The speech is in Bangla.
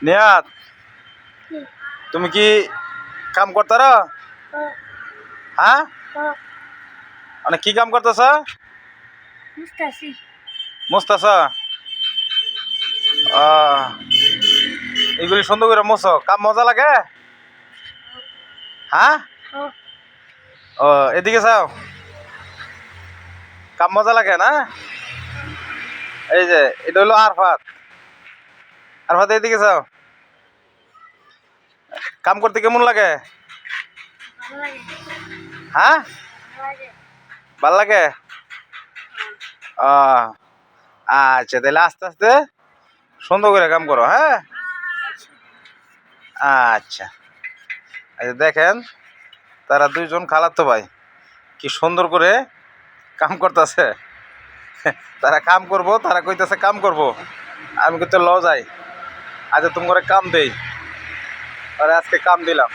নিয়াত, তুমি কি কাম করতার? হ্যাঁ, মানে কি কাম করতেছ? মুস্তাছ? এগুলি সুন্দর করে মুছো। কাম মজা লাগে? হ্যাঁ, ও এদিকে চাও, কাম মজা লাগে না? এই যে এটা হলো আরফাত। আরফাত এদিকে চাও, কাম করতে কেমন লাগে? হ্যাঁ, ভাল লাগে। ও আচ্ছা, তাহলে আস্তে আস্তে সুন্দর করে কাম করো। হ্যাঁ, আচ্ছা আচ্ছা, দেখেন তারা দুইজন খালাতো ভাই কি সুন্দর করে কাম করতেছে। তারা কাম করবো, তারা কইতেছে কাম করবো, আমি কিন্তু ল যাই। আচ্ছা তুমি করে কাম দেই, আরে আজকে কাম দিলাম।